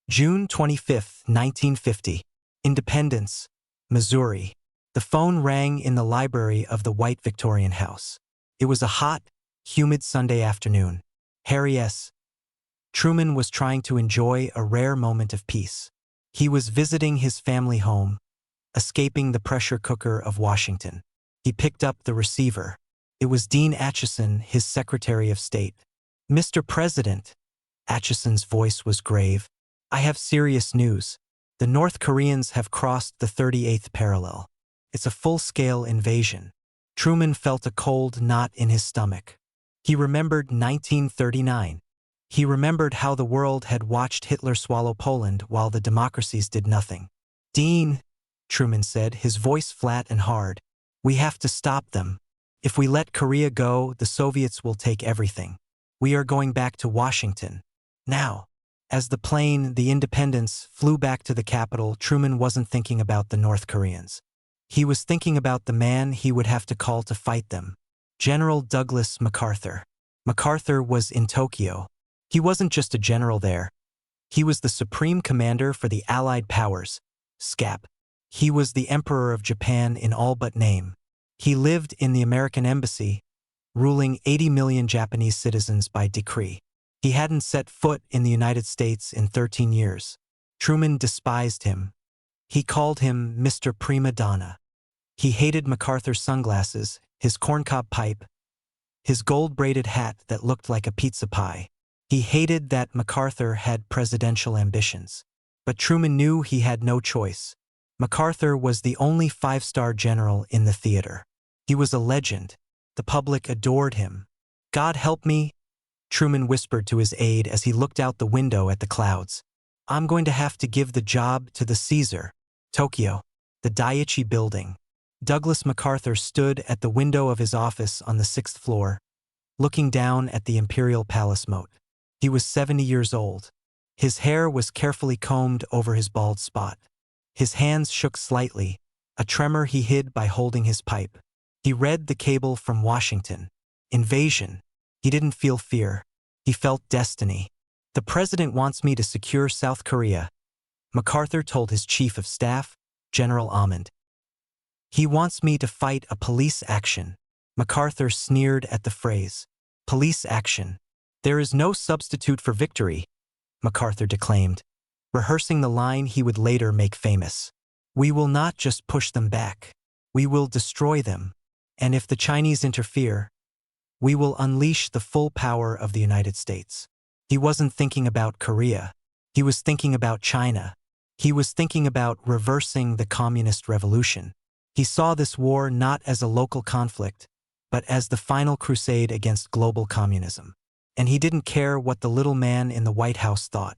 June 25, 1950. Independence, Missouri. The phone rang in the library of the white Victorian house. It was a hot, humid Sunday afternoon. Harry S. Truman was trying to enjoy a rare moment of peace. He was visiting his family home, escaping the pressure cooker of Washington. He picked up the receiver. It was Dean Acheson, his Secretary of State. "Mr. President," Acheson's voice was grave, "I have serious news. The North Koreans have crossed the 38th parallel. It's a full-scale invasion." Truman felt a cold knot in his stomach. He remembered 1939. He remembered how the world had watched Hitler swallow Poland while the democracies did nothing. "Dean," Truman said, his voice flat and hard, "we have to stop them. If we let Korea go, the Soviets will take everything. We are going back to Washington. Now." As the plane, the Independence, flew back to the capital, Truman wasn't thinking about the North Koreans. He was thinking about the man he would have to call to fight them. General Douglas MacArthur. MacArthur was in Tokyo. He wasn't just a general there. He was the supreme commander for the Allied powers, SCAP. He was the Emperor of Japan in all but name. He lived in the American embassy, ruling 80 million Japanese citizens by decree. He hadn't set foot in the United States in 13 years. Truman despised him. He called him Mr. Prima Donna. He hated MacArthur's sunglasses, his corncob pipe, his gold-braided hat that looked like a pizza pie. He hated that MacArthur had presidential ambitions. But Truman knew he had no choice. MacArthur was the only five-star general in the theater. He was a legend. The public adored him. "God help me," Truman whispered to his aide as he looked out the window at the clouds. "I'm going to have to give the job to the Caesar." Tokyo. The Daiichi Building. Douglas MacArthur stood at the window of his office on the 6th floor, looking down at the Imperial Palace moat. He was 70 years old. His hair was carefully combed over his bald spot. His hands shook slightly, a tremor he hid by holding his pipe. He read the cable from Washington. Invasion. He didn't feel fear. He felt destiny. "The president wants me to secure South Korea," MacArthur told his chief of staff, General Amund. "He wants me to fight a police action." MacArthur sneered at the phrase. "Police action. There is no substitute for victory," MacArthur declaimed, rehearsing the line he would later make famous. "We will not just push them back. We will destroy them. And if the Chinese interfere, we will unleash the full power of the United States." He wasn't thinking about Korea. He was thinking about China. He was thinking about reversing the communist revolution. He saw this war not as a local conflict, but as the final crusade against global communism. And he didn't care what the little man in the White House thought.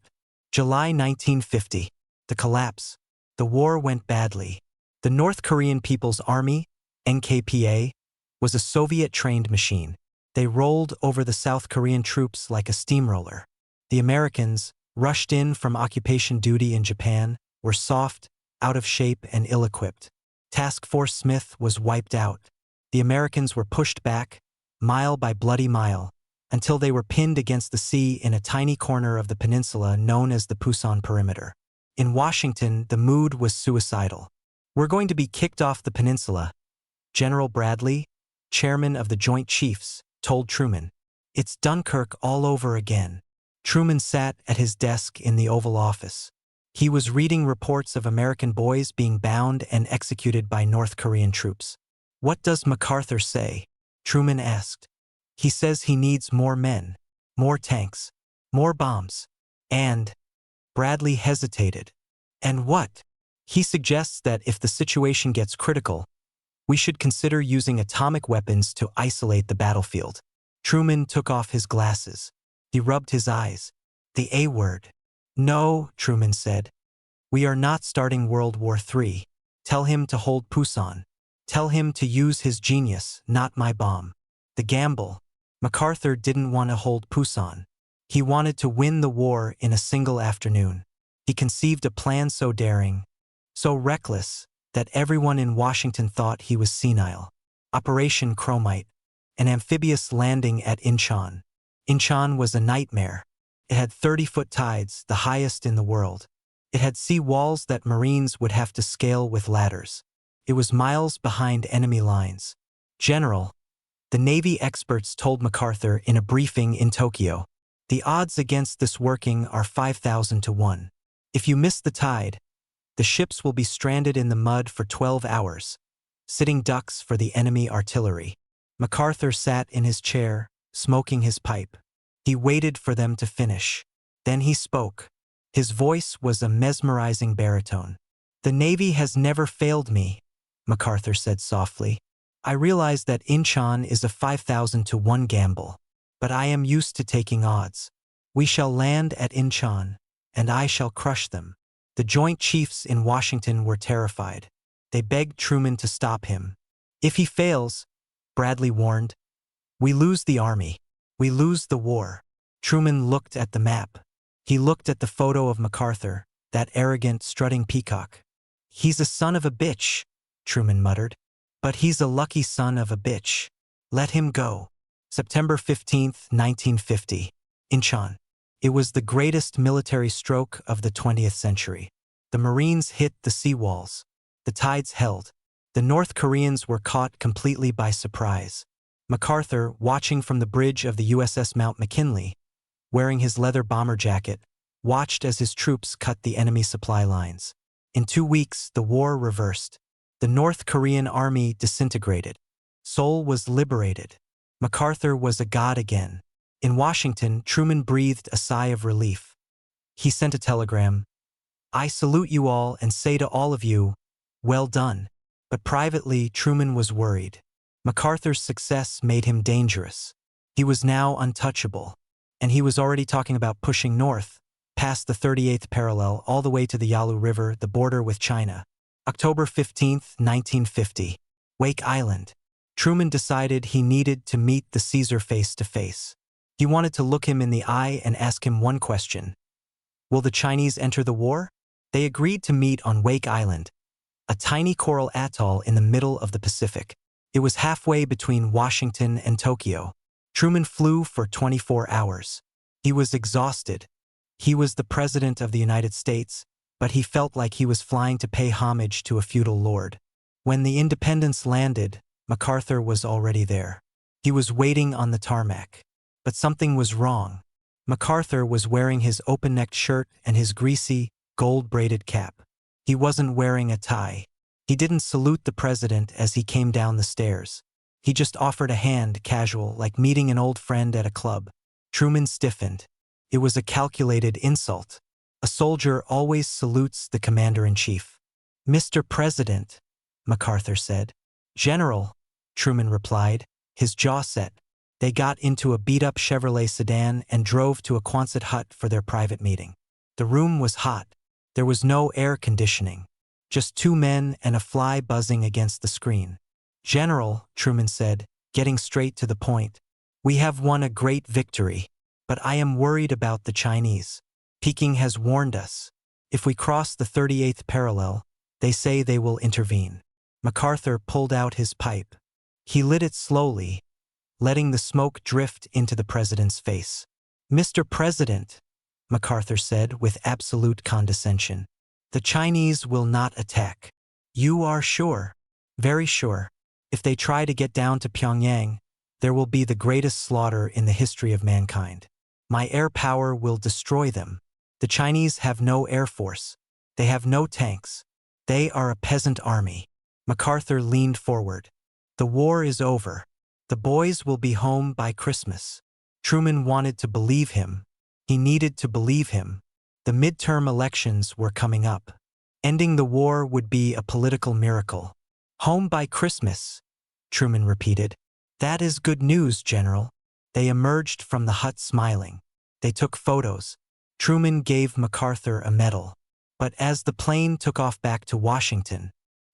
July 1950. The collapse. The war went badly. The North Korean People's Army, NKPA, was a Soviet-trained machine. They rolled over the South Korean troops like a steamroller. The Americans, rushed in from occupation duty in Japan, were soft, out of shape, and ill-equipped. Task Force Smith was wiped out. The Americans were pushed back, mile by bloody mile, until they were pinned against the sea in a tiny corner of the peninsula known as the Pusan Perimeter. In Washington, the mood was suicidal. "We're going to be kicked off the peninsula," General Bradley, chairman of the Joint Chiefs, told Truman. "It's Dunkirk all over again." Truman sat at his desk in the Oval Office. He was reading reports of American boys being bound and executed by North Korean troops. "What does MacArthur say?" Truman asked. "He says he needs more men, more tanks, more bombs, and—" Bradley hesitated. "And what?" "He suggests that if the situation gets critical, we should consider using atomic weapons to isolate the battlefield." Truman took off his glasses. He rubbed his eyes. "The A word." "No," Truman said. "We are not starting World War III. Tell him to hold Pusan. Tell him to use his genius, not my bomb." The gamble. MacArthur didn't want to hold Pusan. He wanted to win the war in a single afternoon. He conceived a plan so daring, so reckless, that everyone in Washington thought he was senile. Operation Chromite, an amphibious landing at Incheon. Incheon was a nightmare. It had 30-foot tides, the highest in the world. It had sea walls that Marines would have to scale with ladders. It was miles behind enemy lines. General, the Navy experts told MacArthur in a briefing in Tokyo, the odds against this working are 5,000 to 1. If you miss the tide, the ships will be stranded in the mud for 12 hours, sitting ducks for the enemy artillery. MacArthur sat in his chair, smoking his pipe. He waited for them to finish. Then he spoke. His voice was a mesmerizing baritone. The Navy has never failed me, MacArthur said softly. I realize that Incheon is a 5,000 to 1 gamble, but I am used to taking odds. We shall land at Incheon, and I shall crush them. The Joint Chiefs in Washington were terrified. They begged Truman to stop him. If he fails, Bradley warned, we lose the army. We lose the war. Truman looked at the map. He looked at the photo of MacArthur, that arrogant, strutting peacock. He's a son of a bitch, Truman muttered. But he's a lucky son of a bitch. Let him go. September 15, 1950. Incheon. It was the greatest military stroke of the 20th century. The Marines hit the seawalls. The tides held. The North Koreans were caught completely by surprise. MacArthur, watching from the bridge of the USS Mount McKinley, wearing his leather bomber jacket, watched as his troops cut the enemy supply lines. In 2 weeks, the war reversed. The North Korean army disintegrated. Seoul was liberated. MacArthur was a god again. In Washington, Truman breathed a sigh of relief. He sent a telegram. I salute you all and say to all of you, well done. But privately, Truman was worried. MacArthur's success made him dangerous. He was now untouchable. And he was already talking about pushing north, past the 38th parallel, all the way to the Yalu River, the border with China. October 15, 1950. Wake Island. Truman decided he needed to meet the Caesar face to face. He wanted to look him in the eye and ask him one question. Will the Chinese enter the war? They agreed to meet on Wake Island, a tiny coral atoll in the middle of the Pacific. It was halfway between Washington and Tokyo. Truman flew for 24 hours. He was exhausted. He was the President of the United States, but he felt like he was flying to pay homage to a feudal lord. When the Independence landed, MacArthur was already there. He was waiting on the tarmac. But something was wrong. MacArthur was wearing his open-necked shirt and his greasy, gold-braided cap. He wasn't wearing a tie. He didn't salute the president as he came down the stairs. He just offered a hand, casual, like meeting an old friend at a club. Truman stiffened. It was a calculated insult. A soldier always salutes the commander-in-chief. Mr. President, MacArthur said. General, Truman replied, his jaw set. They got into a beat-up Chevrolet sedan and drove to a Quonset hut for their private meeting. The room was hot. There was no air conditioning. Just 2 men and a fly buzzing against the screen. General, Truman said, getting straight to the point. We have won a great victory, but I am worried about the Chinese. Peking has warned us. If we cross the 38th parallel, they say they will intervene. MacArthur pulled out his pipe. He lit it slowly, letting the smoke drift into the president's face. Mr. President, MacArthur said with absolute condescension, the Chinese will not attack. You are sure? Very sure. If they try to get down to Pyongyang, there will be the greatest slaughter in the history of mankind. My air power will destroy them. The Chinese have no air force. They have no tanks. They are a peasant army. MacArthur leaned forward. The war is over. The boys will be home by Christmas. Truman wanted to believe him. He needed to believe him. The midterm elections were coming up. Ending the war would be a political miracle. Home by Christmas, Truman repeated. That is good news, General. They emerged from the hut smiling. They took photos. Truman gave MacArthur a medal. But as the plane took off back to Washington,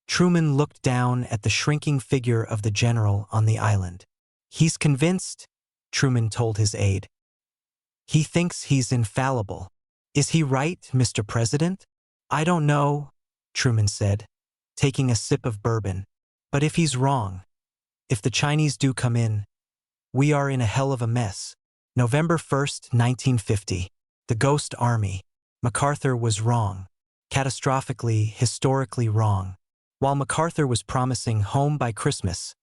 Truman looked down at the shrinking figure of the general on the island. He's convinced, Truman told his aide. He thinks he's infallible. Is he right, Mr. President? I don't know, Truman said, taking a sip of bourbon. But if he's wrong, if the Chinese do come in, we are in a hell of a mess. November 1st, 1950. The Ghost Army. MacArthur was wrong. Catastrophically, historically wrong. While MacArthur was promising home by Christmas,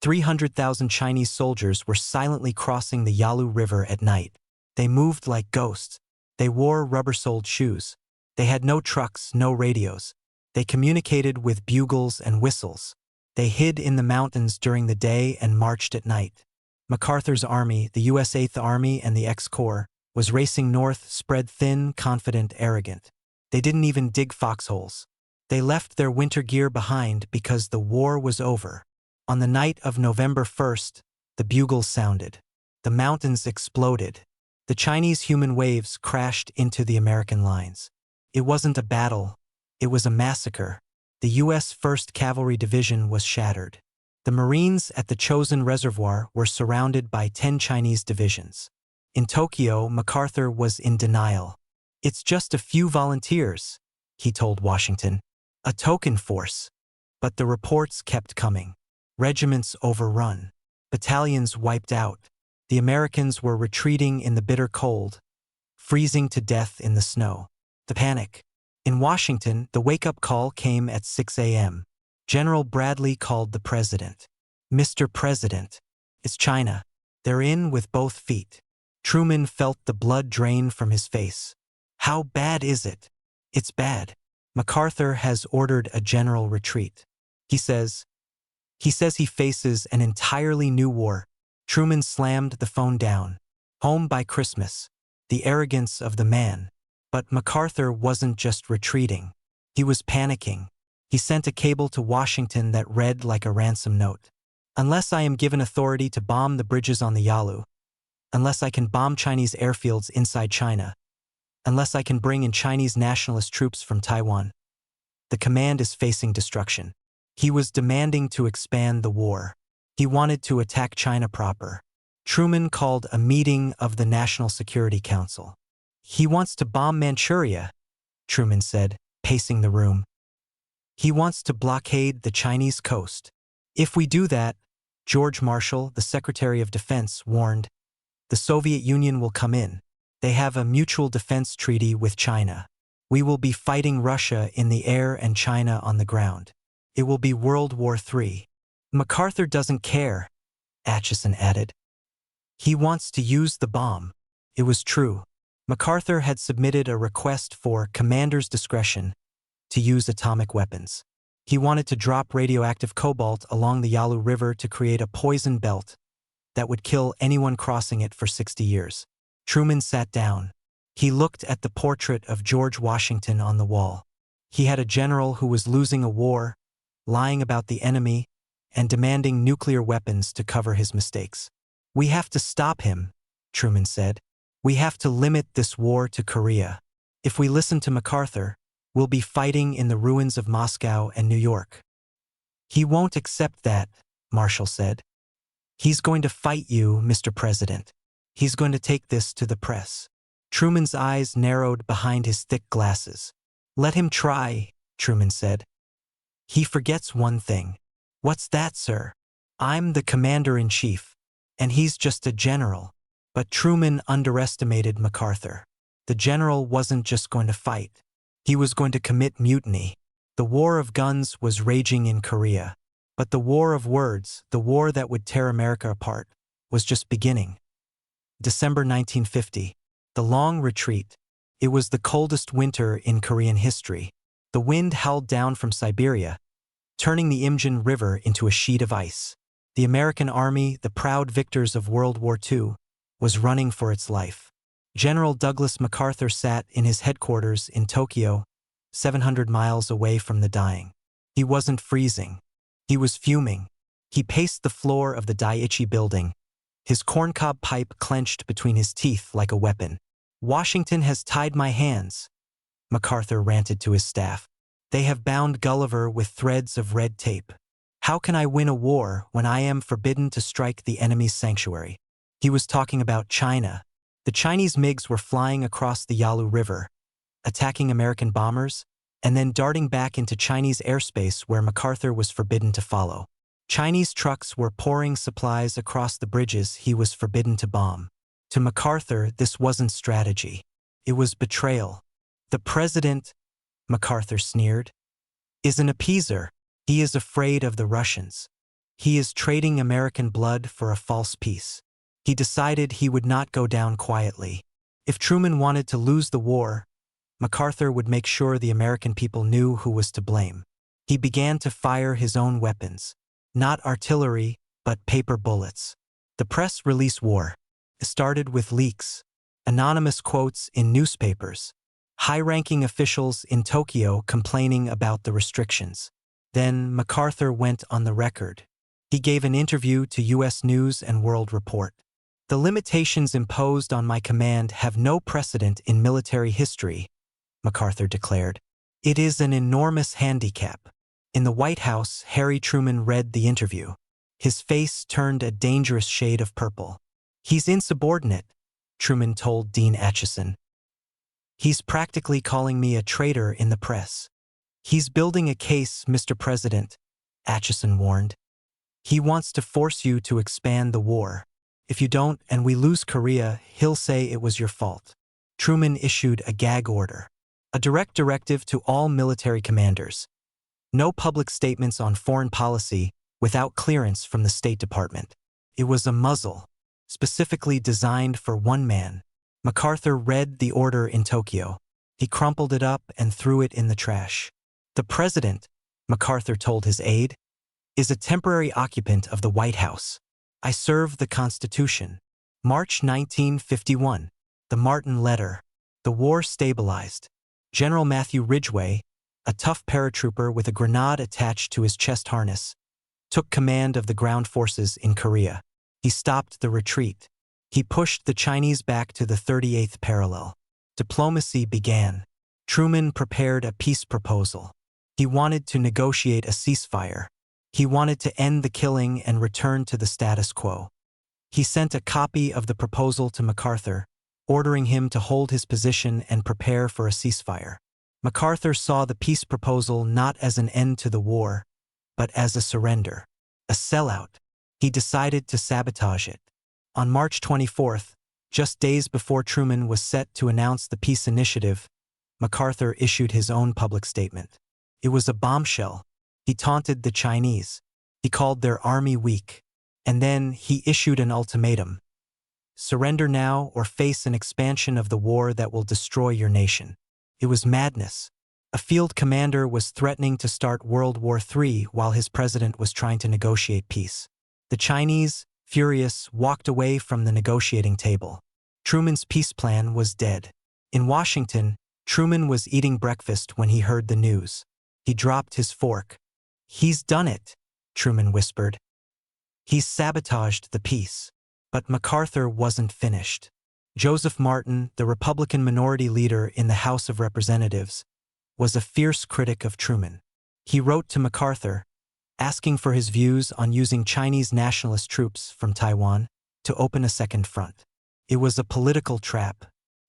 300,000 Chinese soldiers were silently crossing the Yalu River at night. They moved like ghosts. They wore rubber-soled shoes. They had no trucks, no radios. They communicated with bugles and whistles. They hid in the mountains during the day and marched at night. MacArthur's army, the U.S. 8th Army and the X-Corps, was racing north, spread thin, confident, arrogant. They didn't even dig foxholes. They left their winter gear behind because the war was over. On the night of November 1st, the bugles sounded. The mountains exploded. The Chinese human waves crashed into the American lines. It wasn't a battle. It was a massacre. The U.S. 1st Cavalry Division was shattered. The Marines at the Chosin Reservoir were surrounded by 10 Chinese divisions. In Tokyo, MacArthur was in denial. "It's just a few volunteers," he told Washington. "A token force." But the reports kept coming. Regiments overrun. Battalions wiped out. The Americans were retreating in the bitter cold, freezing to death in the snow. The panic. In Washington, the wake-up call came at 6 a.m. General Bradley called the president. "Mr. President, it's China. They're in with both feet." Truman felt the blood drain from his face. "How bad is it?" "It's bad. MacArthur has ordered a general retreat. He says he faces an entirely new war." Truman slammed the phone down. Home by Christmas. The arrogance of the man. But MacArthur wasn't just retreating. He was panicking. He sent a cable to Washington that read like a ransom note. "Unless I am given authority to bomb the bridges on the Yalu, unless I can bomb Chinese airfields inside China, unless I can bring in Chinese nationalist troops from Taiwan, the command is facing destruction." He was demanding to expand the war. He wanted to attack China proper. Truman called a meeting of the National Security Council. "He wants to bomb Manchuria," Truman said, pacing the room. "He wants to blockade the Chinese coast. If we do that," George Marshall, the Secretary of Defense, warned, "the Soviet Union will come in. They have a mutual defense treaty with China. We will be fighting Russia in the air and China on the ground. It will be World War III. "MacArthur doesn't care," Atchison added. "He wants to use the bomb." It was true. MacArthur had submitted a request for commander's discretion to use atomic weapons. He wanted to drop radioactive cobalt along the Yalu River to create a poison belt that would kill anyone crossing it for 60 years. Truman sat down. He looked at the portrait of George Washington on the wall. He had a general who was losing a war, lying about the enemy, and demanding nuclear weapons to cover his mistakes. "We have to stop him," Truman said. "We have to limit this war to Korea. If we listen to MacArthur, we'll be fighting in the ruins of Moscow and New York." "He won't accept that," Marshall said. "He's going to fight you, Mr. President. He's going to take this to the press." Truman's eyes narrowed behind his thick glasses. "Let him try," Truman said. "He forgets one thing." "What's that, sir?" "I'm the commander-in-chief, and he's just a general." But Truman underestimated MacArthur. The general wasn't just going to fight. He was going to commit mutiny. The war of guns was raging in Korea. But the war of words, the war that would tear America apart, was just beginning. December 1950. The long retreat. It was the coldest winter in Korean history. The wind howled down from Siberia, turning the Imjin River into a sheet of ice. The American army, the proud victors of World War II, was running for its life. General Douglas MacArthur sat in his headquarters in Tokyo, 700 miles away from the dying. He wasn't freezing. He was fuming. He paced the floor of the Daiichi building, his corncob pipe clenched between his teeth like a weapon. "Washington has tied my hands," MacArthur ranted to his staff. "They have bound Gulliver with threads of red tape. How can I win a war when I am forbidden to strike the enemy's sanctuary?" He was talking about China. The Chinese MiGs were flying across the Yalu River, attacking American bombers, and then darting back into Chinese airspace where MacArthur was forbidden to follow. Chinese trucks were pouring supplies across the bridges he was forbidden to bomb. To MacArthur, this wasn't strategy. It was betrayal. The president, MacArthur sneered, is an appeaser. He is afraid of the Russians. He is trading American blood for a false peace. He decided he would not go down quietly. If Truman wanted to lose the war, MacArthur would make sure the American people knew who was to blame. He began to fire his own weapons. Not artillery, but paper bullets. The press release war. It started with leaks, anonymous quotes in newspapers, high-ranking officials in Tokyo complaining about the restrictions. Then MacArthur went on the record. He gave an interview to U.S. News and World Report. The limitations imposed on my command have no precedent in military history, MacArthur declared. It is an enormous handicap. In the White House, Harry Truman read the interview. His face turned a dangerous shade of purple. He's insubordinate, Truman told Dean Acheson. He's practically calling me a traitor in the press. He's building a case, Mr. President, Acheson warned. He wants to force you to expand the war. If you don't and we lose Korea, he'll say it was your fault. Truman issued a gag order, a direct directive to all military commanders. No public statements on foreign policy without clearance from the State Department. It was a muzzle, specifically designed for one man. MacArthur read the order in Tokyo. He crumpled it up and threw it in the trash. The president, MacArthur told his aide, is a temporary occupant of the White House. I serve the Constitution. March 1951. The Martin Letter. The war stabilized. General Matthew Ridgway, a tough paratrooper with a grenade attached to his chest harness, took command of the ground forces in Korea. He stopped the retreat. He pushed the Chinese back to the 38th parallel. Diplomacy began. Truman prepared a peace proposal. He wanted to negotiate a ceasefire. He wanted to end the killing and return to the status quo. He sent a copy of the proposal to MacArthur, ordering him to hold his position and prepare for a ceasefire. MacArthur saw the peace proposal not as an end to the war, but as a surrender, a sellout. He decided to sabotage it. On March 24th, just days before Truman was set to announce the peace initiative, MacArthur issued his own public statement. It was a bombshell. He taunted the Chinese. He called their army weak. And then he issued an ultimatum. Surrender now or face an expansion of the war that will destroy your nation. It was madness. A field commander was threatening to start World War III while his president was trying to negotiate peace. The Chinese, furious, walked away from the negotiating table. Truman's peace plan was dead. In Washington, Truman was eating breakfast when he heard the news. He dropped his fork. He's done it, Truman whispered. He's sabotaged the peace. But MacArthur wasn't finished. Joseph Martin, the Republican minority leader in the House of Representatives, was a fierce critic of Truman. He wrote to MacArthur, asking for his views on using Chinese nationalist troops from Taiwan to open a second front. It was a political trap,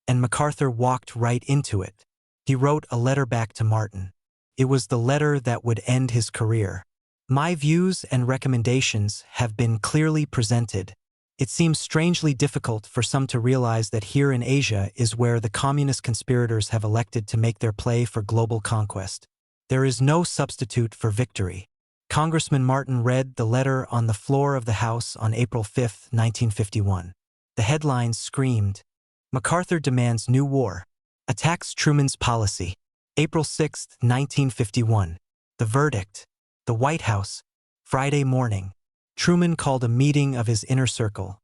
and MacArthur walked right into it. He wrote a letter back to Martin. It was the letter that would end his career. My views and recommendations have been clearly presented. It seems strangely difficult for some to realize that here in Asia is where the communist conspirators have elected to make their play for global conquest. There is no substitute for victory. Congressman Martin read the letter on the floor of the House on April 5, 1951. The headlines screamed, MacArthur demands new war, attacks Truman's policy. April 6, 1951. The verdict. The White House, Friday morning. Truman called a meeting of his inner circle.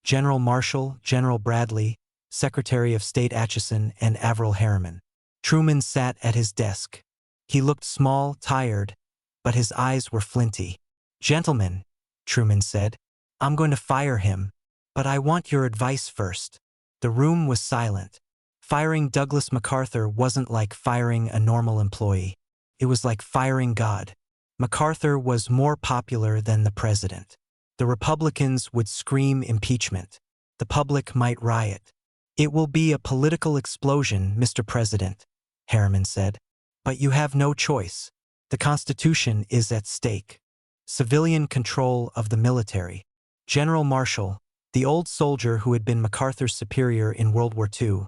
General Marshall, General Bradley, Secretary of State Acheson, and Averell Harriman. Truman sat at his desk. He looked small, tired, but his eyes were flinty. Gentlemen, Truman said, I'm going to fire him, but I want your advice first. The room was silent. Firing Douglas MacArthur wasn't like firing a normal employee. It was like firing God. MacArthur was more popular than the president. The Republicans would scream impeachment. The public might riot. It will be a political explosion, Mr. President, Harriman said. But you have no choice. The Constitution is at stake. Civilian control of the military. General Marshall, the old soldier who had been MacArthur's superior in World War II,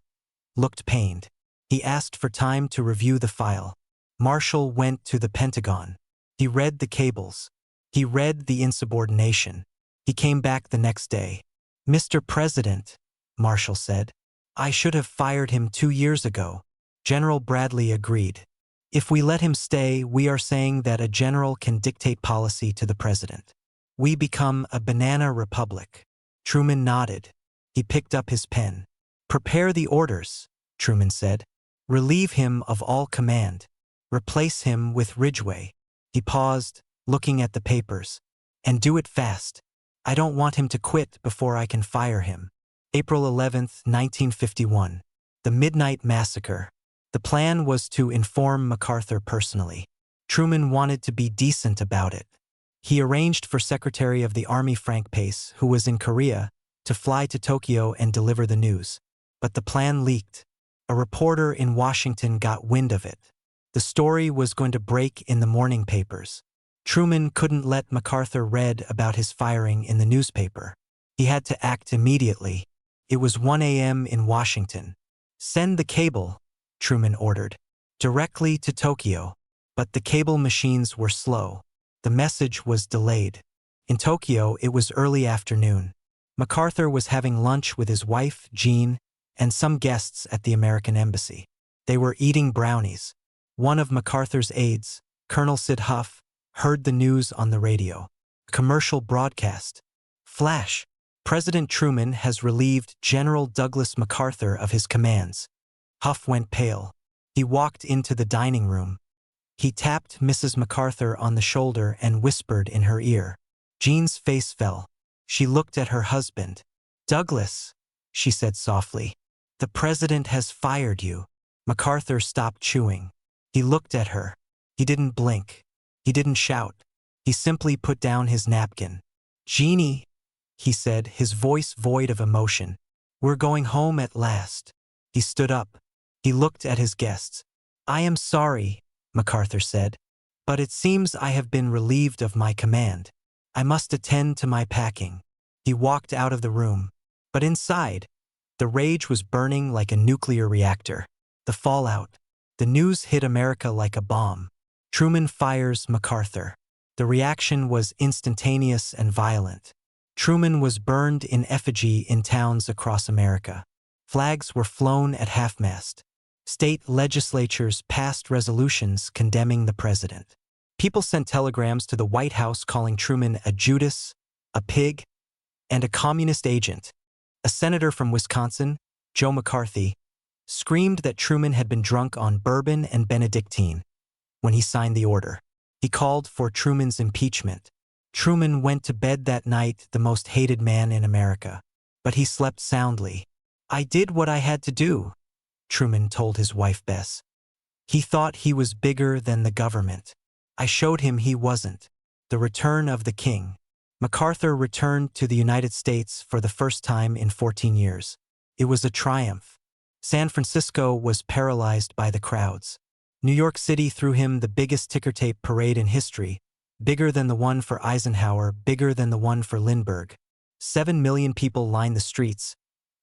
looked pained. He asked for time to review the file. Marshall went to the Pentagon. He read the cables. He read the insubordination. He came back the next day. "Mr. President," Marshall said, "I should have fired him 2 years ago." General Bradley agreed. "If we let him stay, we are saying that a general can dictate policy to the president. We become a banana republic." Truman nodded. He picked up his pen. "Prepare the orders," Truman said. "Relieve him of all command. Replace him with Ridgway." He paused, looking at the papers. "And do it fast. I don't want him to quit before I can fire him." April 11th, 1951. The Midnight Massacre. The plan was to inform MacArthur personally. Truman wanted to be decent about it. He arranged for Secretary of the Army Frank Pace, who was in Korea, to fly to Tokyo and deliver the news. But the plan leaked. A reporter in Washington got wind of it. The story was going to break in the morning papers. Truman couldn't let MacArthur read about his firing in the newspaper. He had to act immediately. It was 1 a.m. in Washington. "Send the cable," Truman ordered, "directly to Tokyo." But the cable machines were slow. The message was delayed. In Tokyo, it was early afternoon. MacArthur was having lunch with his wife, Jean, and some guests at the American embassy. They were eating brownies. One of MacArthur's aides, Colonel Sid Huff, heard the news on the radio. Commercial broadcast. Flash. President Truman has relieved General Douglas MacArthur of his commands. Huff went pale. He walked into the dining room. He tapped Mrs. MacArthur on the shoulder and whispered in her ear. Jean's face fell. She looked at her husband. "Douglas," she said softly, "the president has fired you." MacArthur stopped chewing. He looked at her. He didn't blink. He didn't shout. He simply put down his napkin. "Jeannie," he said, his voice void of emotion, "we're going home at last." He stood up. He looked at his guests. "I am sorry," MacArthur said, "but it seems I have been relieved of my command. I must attend to my packing." He walked out of the room. But inside, the rage was burning like a nuclear reactor. The fallout. The news hit America like a bomb. Truman fires MacArthur. The reaction was instantaneous and violent. Truman was burned in effigy in towns across America. Flags were flown at half-mast. State legislatures passed resolutions condemning the president. People sent telegrams to the White House calling Truman a Judas, a pig, and a communist agent. A senator from Wisconsin, Joe McCarthy, screamed that Truman had been drunk on bourbon and Benedictine when he signed the order. He called for Truman's impeachment. Truman went to bed that night the most hated man in America. But he slept soundly. "I did what I had to do," Truman told his wife Bess. "He thought he was bigger than the government. I showed him he wasn't." The return of the king. MacArthur returned to the United States for the first time in 14 years. It was a triumph. San Francisco was paralyzed by the crowds. New York City threw him the biggest ticker-tape parade in history, bigger than the one for Eisenhower, bigger than the one for Lindbergh. 7 million people lined the streets,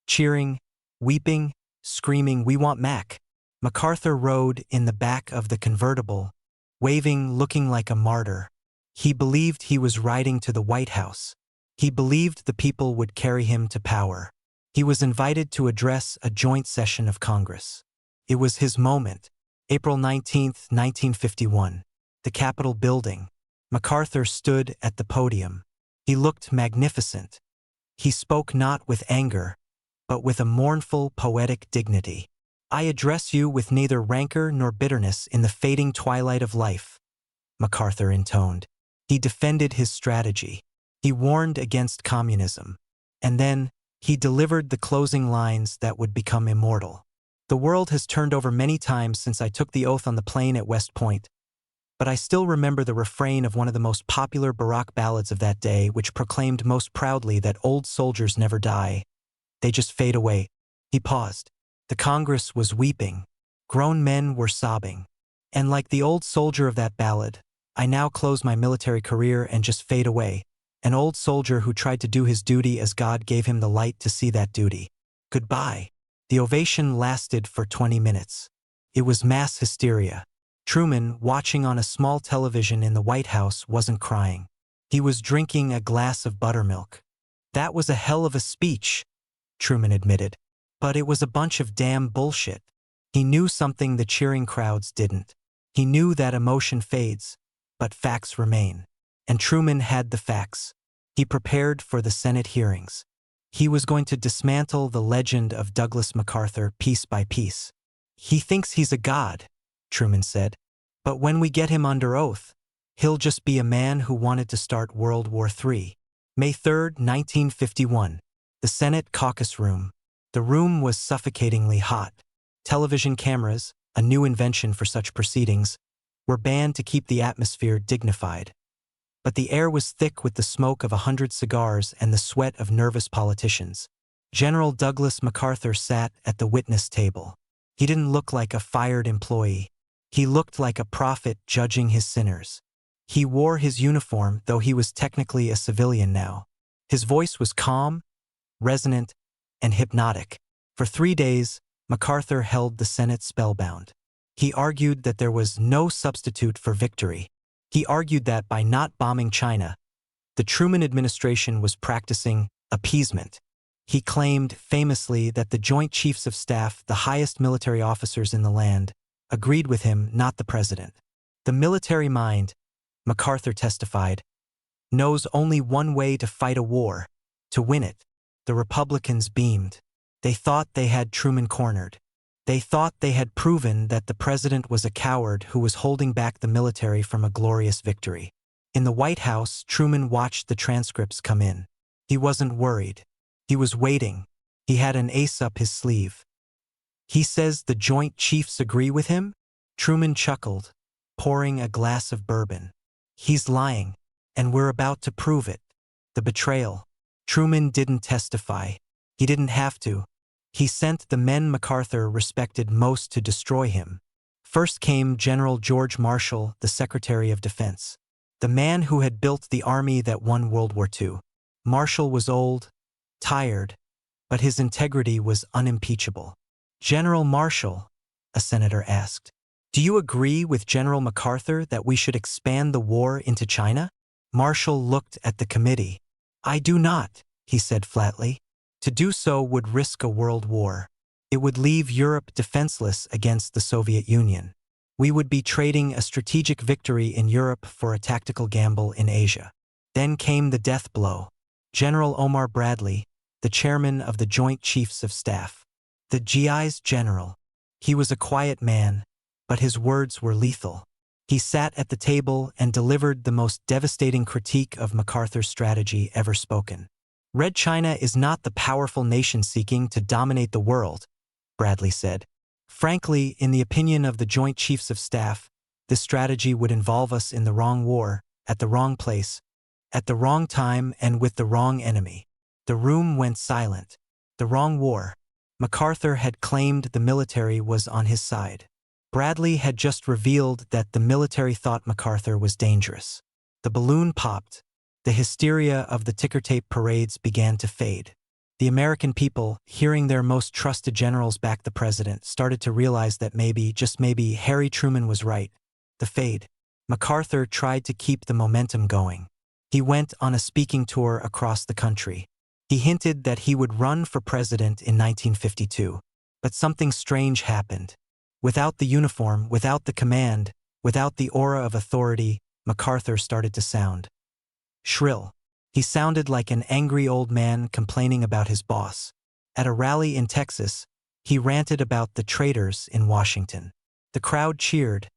cheering, weeping, screaming, "We want Mac." MacArthur rode in the back of the convertible, waving, looking like a martyr. He believed he was riding to the White House. He believed the people would carry him to power. He was invited to address a joint session of Congress. It was his moment. April 19th, 1951. The Capitol building. MacArthur stood at the podium. He looked magnificent. He spoke not with anger, but with a mournful, poetic dignity. "I address you with neither rancor nor bitterness in the fading twilight of life," MacArthur intoned. He defended his strategy. He warned against communism. And then, he delivered the closing lines that would become immortal. "The world has turned over many times since I took the oath on the plane at West Point, but I still remember the refrain of one of the most popular Baroque ballads of that day, which proclaimed most proudly that old soldiers never die. They just fade away." He paused. The Congress was weeping. Grown men were sobbing. "And like the old soldier of that ballad, I now close my military career and just fade away. An old soldier who tried to do his duty as God gave him the light to see that duty. Goodbye." The ovation lasted for 20 minutes. It was mass hysteria. Truman, watching on a small television in the White House, wasn't crying. He was drinking a glass of buttermilk. "That was a hell of a speech," Truman admitted. "But it was a bunch of damn bullshit." He knew something the cheering crowds didn't. He knew that emotion fades, but facts remain. And Truman had the facts. He prepared for the Senate hearings. He was going to dismantle the legend of Douglas MacArthur piece by piece. "He thinks he's a god," Truman said. "But when we get him under oath, he'll just be a man who wanted to start World War III. May 3, 1951. The Senate caucus room. The room was suffocatingly hot. Television cameras, a new invention for such proceedings, were banned to keep the atmosphere dignified. But the air was thick with the smoke of 100 cigars and the sweat of nervous politicians. General Douglas MacArthur sat at the witness table. He didn't look like a fired employee. He looked like a prophet judging his sinners. He wore his uniform, though he was technically a civilian now. His voice was calm, resonant, and hypnotic. For 3 days, MacArthur held the Senate spellbound. He argued that there was no substitute for victory. He argued that by not bombing China, the Truman administration was practicing appeasement. He claimed famously that the Joint Chiefs of Staff, the highest military officers in the land, agreed with him, not the president. "The military mind," MacArthur testified, "knows only one way to fight a war, to win it." The Republicans beamed. They thought they had Truman cornered. They thought they had proven that the president was a coward who was holding back the military from a glorious victory. In the White House, Truman watched the transcripts come in. He wasn't worried. He was waiting. He had an ace up his sleeve. "He says the Joint Chiefs agree with him?" Truman chuckled, pouring a glass of bourbon. "He's lying, and we're about to prove it." The betrayal. Truman didn't testify. He didn't have to. He sent the men MacArthur respected most to destroy him. First came General George Marshall, the Secretary of Defense, the man who had built the army that won World War II. Marshall was old, tired, but his integrity was unimpeachable. "General Marshall," a senator asked, "do you agree with General MacArthur that we should expand the war into China?" Marshall looked at the committee. "I do not," he said flatly. "To do so would risk a world war. It would leave Europe defenseless against the Soviet Union. We would be trading a strategic victory in Europe for a tactical gamble in Asia." Then came the death blow. General Omar Bradley, the chairman of the Joint Chiefs of Staff, the GI's general. He was a quiet man, but his words were lethal. He sat at the table and delivered the most devastating critique of MacArthur's strategy ever spoken. "Red China is not the powerful nation seeking to dominate the world," Bradley said. "Frankly, in the opinion of the Joint Chiefs of Staff, this strategy would involve us in the wrong war, at the wrong place, at the wrong time, and with the wrong enemy." The room went silent. The wrong war. MacArthur had claimed the military was on his side. Bradley had just revealed that the military thought MacArthur was dangerous. The balloon popped. The hysteria of the ticker tape parades began to fade. The American people, hearing their most trusted generals back the president, started to realize that maybe, just maybe, Harry Truman was right. The fade. MacArthur tried to keep the momentum going. He went on a speaking tour across the country. He hinted that he would run for president in 1952. But something strange happened. Without the uniform, without the command, without the aura of authority, MacArthur started to sound shrill. He sounded like an angry old man complaining about his boss. At a rally in Texas, he ranted about the traitors in Washington. The crowd cheered,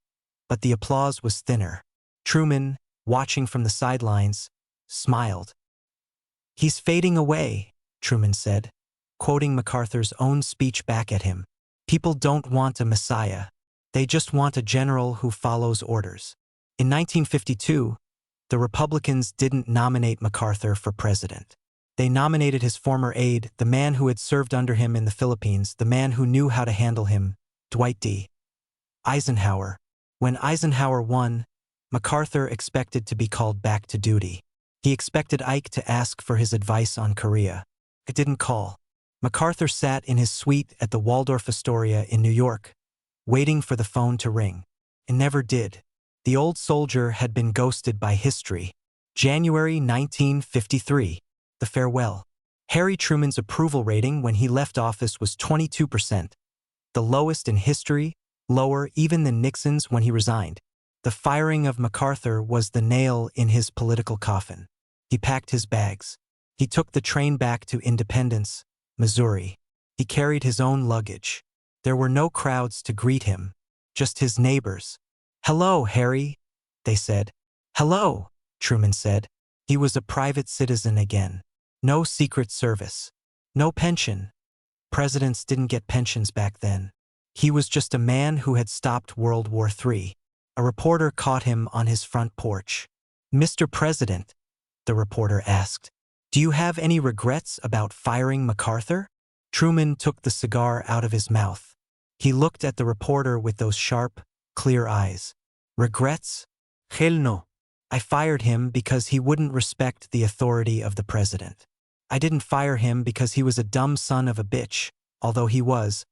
but the applause was thinner. Truman, watching from the sidelines, smiled. "He's fading away," Truman said, quoting MacArthur's own speech back at him. "People don't want a messiah. They just want a general who follows orders." In 1952, the Republicans didn't nominate MacArthur for president. They nominated his former aide, the man who had served under him in the Philippines, the man who knew how to handle him, Dwight D. Eisenhower. When Eisenhower won, MacArthur expected to be called back to duty. He expected Ike to ask for his advice on Korea. It didn't call. MacArthur sat in his suite at the Waldorf Astoria in New York, waiting for the phone to ring. It never did. The old soldier had been ghosted by history. January 1953. The farewell. Harry Truman's approval rating when he left office was 22%, the lowest in history, lower even than Nixon's when he resigned. The firing of MacArthur was the nail in his political coffin. He packed his bags. He took the train back to Independence, Missouri. He carried his own luggage. There were no crowds to greet him, just his neighbors. "Hello, Harry," they said. "Hello," Truman said. He was a private citizen again. No Secret Service. No pension. Presidents didn't get pensions back then. He was just a man who had stopped World War III. A reporter caught him on his front porch. "Mr. President," the reporter asked, "do you have any regrets about firing MacArthur?" Truman took the cigar out of his mouth. He looked at the reporter with those sharp, clear eyes. "Regrets? Hell no. I fired him because he wouldn't respect the authority of the president. I didn't fire him because he was a dumb son of a bitch, although he was,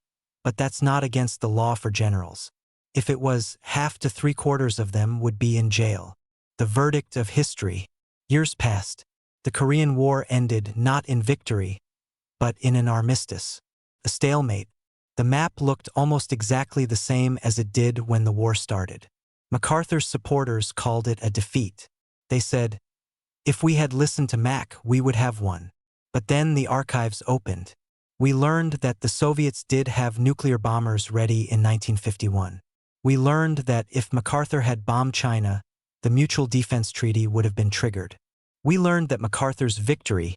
but that's not against the law for generals. If it was, half to three-quarters of them would be in jail." The verdict of history. Years passed. The Korean War ended not in victory, but in an armistice. A stalemate. The map looked almost exactly the same as it did when the war started. MacArthur's supporters called it a defeat. They said, "If we had listened to Mac, we would have won." But then the archives opened. We learned that the Soviets did have nuclear bombers ready in 1951. We learned that if MacArthur had bombed China, the Mutual Defense Treaty would have been triggered. We learned that MacArthur's victory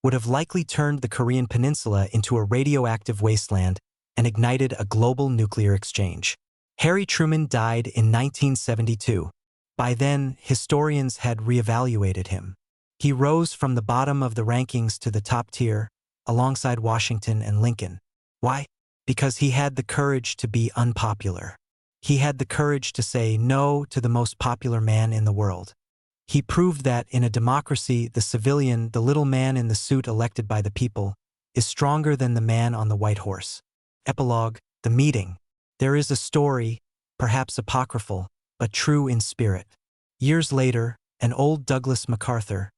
would have likely turned the Korean Peninsula into a radioactive wasteland and ignited a global nuclear exchange. Harry Truman died in 1972. By then, historians had reevaluated him. He rose from the bottom of the rankings to the top tier, alongside Washington and Lincoln. Why? Because he had the courage to be unpopular. He had the courage to say no to the most popular man in the world. He proved that in a democracy, the civilian, the little man in the suit elected by the people, is stronger than the man on the white horse. Epilogue. The meeting. There is a story, perhaps apocryphal, but true in spirit. Years later, an old Douglas MacArthur,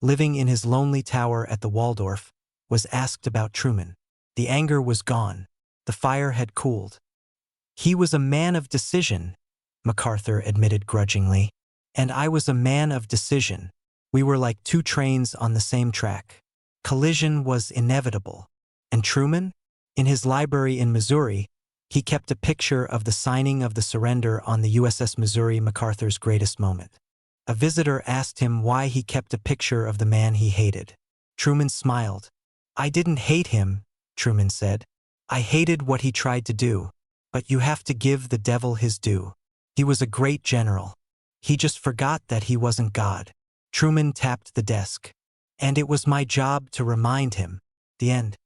living in his lonely tower at the Waldorf, was asked about Truman. The anger was gone. The fire had cooled. "He was a man of decision," MacArthur admitted grudgingly. "And I was a man of decision. We were like two trains on the same track. Collision was inevitable." And Truman? In his library in Missouri, he kept a picture of the signing of the surrender on the USS Missouri, MacArthur's greatest moment. A visitor asked him why he kept a picture of the man he hated. Truman smiled. "I didn't hate him," Truman said. "I hated what he tried to do. But you have to give the devil his due. He was a great general. He just forgot that he wasn't God." Truman tapped the desk. "And it was my job to remind him." The end.